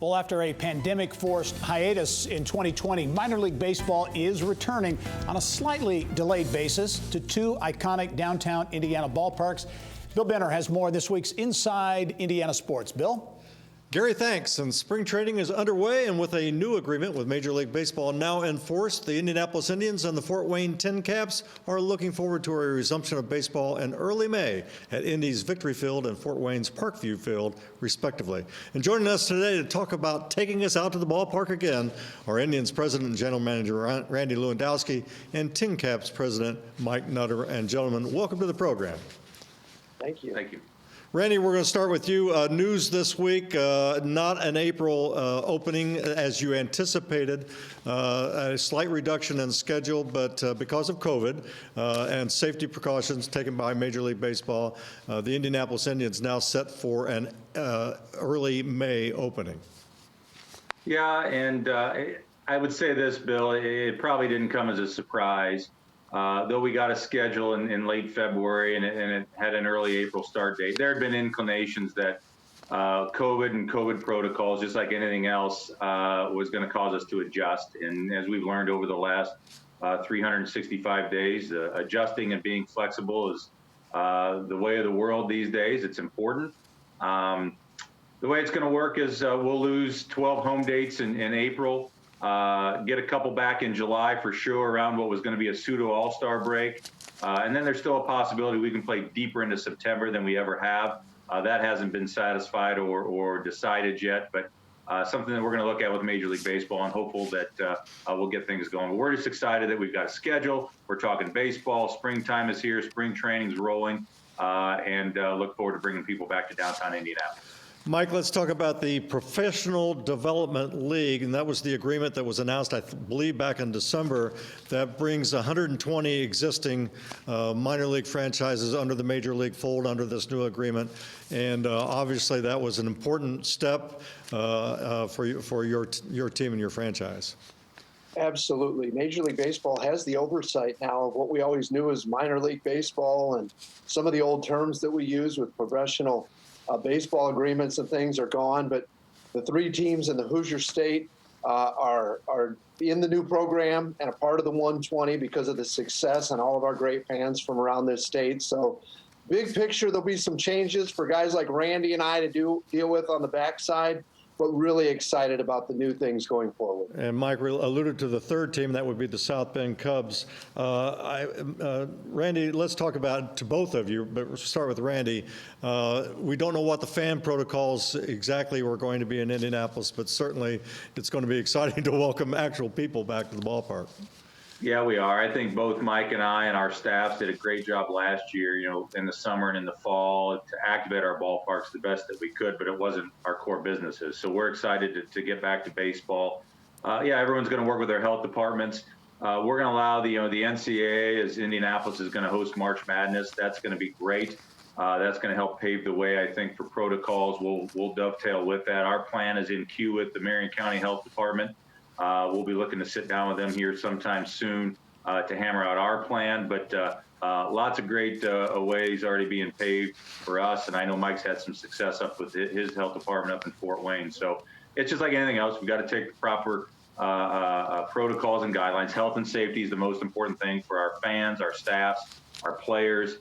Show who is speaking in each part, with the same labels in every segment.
Speaker 1: Well, after a pandemic-forced hiatus in 2020, minor league baseball is returning on a slightly delayed basis to two iconic downtown Indiana ballparks. Bill Benner has more of this week's Inside Indiana Sports. Bill?
Speaker 2: Gary, thanks. And spring training is underway, and with a new agreement with Major League Baseball now enforced, the Indianapolis Indians and the Fort Wayne TinCaps are looking forward to a resumption of baseball in early May at Indy's Victory Field and Fort Wayne's Parkview Field, respectively. And joining us today to talk about taking us out to the ballpark again are Indians President and General Manager Randy Lewandowski and TinCaps President Mike Nutter. And gentlemen, welcome to the program.
Speaker 3: Thank you.
Speaker 4: Thank you.
Speaker 2: Randy, we're going to start with you. News this week, not an April opening as you anticipated, a slight reduction in schedule, but because of COVID and safety precautions taken by Major League Baseball, the Indianapolis Indians now set for an early May opening.
Speaker 4: Yeah, and I would say this, Bill, it probably didn't come as a surprise. Though we got a schedule in late February and it had an early April start date, there had been inclinations that COVID and COVID protocols, just like anything else, was going to cause us to adjust. And as we've learned over the last 365 days, adjusting and being flexible is the way of the world these days. It's important. The way it's going to work is we'll lose 12 home dates in April. Get a couple back in July for sure around what was going to be a pseudo all-star break. And then there's still a possibility we can play deeper into September than we ever have. That hasn't been satisfied or decided yet, but something that we're going to look at with Major League Baseball and hopeful that we'll get things going. But we're just excited that we've got a schedule. We're talking baseball. Springtime is here. Spring training's rolling. And look forward to bringing people back to downtown Indianapolis.
Speaker 2: Mike, let's talk about the Professional Development League, and that was the agreement that was announced, I believe, back in December, that brings 120 existing minor league franchises under the Major League fold under this new agreement, and obviously that was an important step for your team and your franchise.
Speaker 3: Absolutely. Major League Baseball has the oversight now of what we always knew as minor league baseball, and some of the old terms that we use with professional baseball agreements and things are gone, but the three teams in the Hoosier State are in the new program and a part of the 120 because of the success and all of our great fans from around this state. So big picture, there'll be some changes for guys like Randy and I to deal with on the backside, but really excited about the new things going forward.
Speaker 2: And Mike alluded to the third team, that would be the South Bend Cubs. Randy, let's talk about to both of you, but we'll start with Randy. We don't know what the fan protocols exactly were going to be in Indianapolis, but certainly it's going to be exciting to welcome actual people back to the ballpark.
Speaker 4: Yeah, we are. I think both Mike and I and our staffs did a great job last year, in the summer and in the fall to activate our ballparks the best that we could, but it wasn't our core businesses. So we're excited to get back to baseball. Yeah, everyone's going to work with their health departments. We're going to allow the NCAA, as Indianapolis is going to host March Madness. That's going to be great. That's going to help pave the way, I think, for protocols. We'll dovetail with that. Our plan is in queue with the Marion County Health Department. We'll be looking to sit down with them here sometime soon to hammer out our plan, but lots of great ways already being paved for us, and I know Mike's had some success up with his health department up in Fort Wayne. So it's just like anything else. We've got to take the proper protocols and guidelines. Health and safety is the most important thing for our fans, our staffs, our players.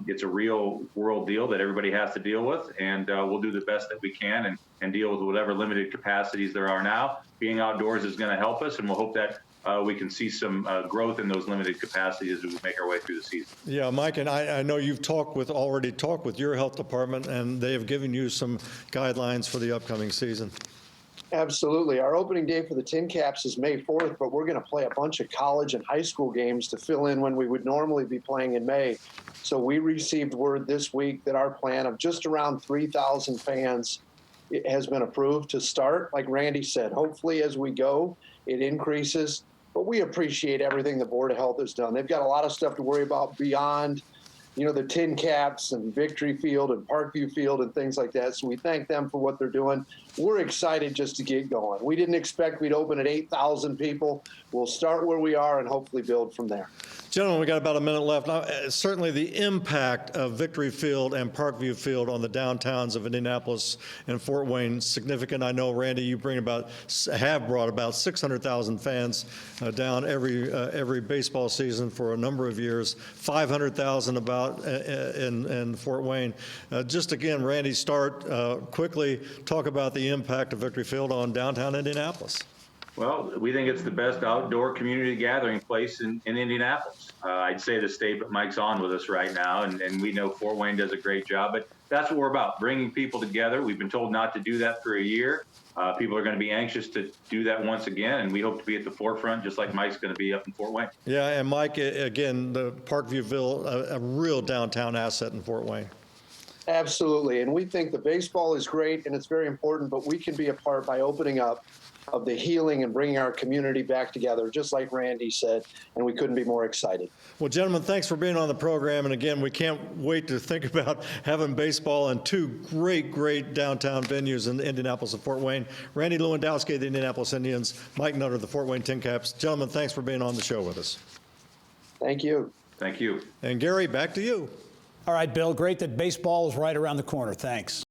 Speaker 4: It's a real world deal that everybody has to deal with, and we'll do the best that we can and deal with whatever limited capacities there are now. Being outdoors is going to help us, and we'll hope that we can see some growth in those limited capacities as we make our way through the season.
Speaker 2: Yeah, Mike, and I know you've already talked with your health department, and they have given you some guidelines for the upcoming season.
Speaker 3: Absolutely. Our opening day for the TinCaps is May 4th, but we're going to play a bunch of college and high school games to fill in when we would normally be playing in May. So we received word this week that our plan of just around 3,000 fans has been approved to start. Like Randy said, hopefully as we go, it increases. But we appreciate everything the Board of Health has done. They've got a lot of stuff to worry about beyond the TinCaps and Victory Field and Parkview Field and things like that. So we thank them for what they're doing. We're excited just to get going. We didn't expect we'd open at 8,000 people. We'll start where we are and hopefully build from there.
Speaker 2: Gentlemen, we got about a minute left. Now, certainly the impact of Victory Field and Parkview Field on the downtowns of Indianapolis and Fort Wayne significant. I know, Randy, you have brought about 600,000 fans down every baseball season for a number of years. 500,000 about in Fort Wayne. Just again, Randy, start quickly. Talk about the impact of Victory Field on downtown Indianapolis.
Speaker 4: Well, we think it's the best outdoor community gathering place in Indianapolis. I'd say the state, but Mike's on with us right now, and we know Fort Wayne does a great job. But that's what we're about, bringing people together. We've been told not to do that for a year. People are going to be anxious to do that once again, and we hope to be at the forefront, just like Mike's going to be up in Fort Wayne.
Speaker 2: Yeah, and Mike, again, the Parkviewville, a real downtown asset in Fort Wayne.
Speaker 3: Absolutely. And we think the baseball is great and it's very important, but we can be a part by opening up of the healing and bringing our community back together, just like Randy said, and we couldn't be more excited.
Speaker 2: Well, gentlemen, thanks for being on the program. And again, we can't wait to think about having baseball in two great downtown venues in Indianapolis and Fort Wayne. Randy Lewandowski of the Indianapolis Indians, Mike Nutter of the Fort Wayne TinCaps. Gentlemen, thanks for being on the show with us.
Speaker 3: Thank you.
Speaker 4: Thank you.
Speaker 2: And Gary, back to you.
Speaker 1: All right, Bill, great that baseball is right around the corner. Thanks.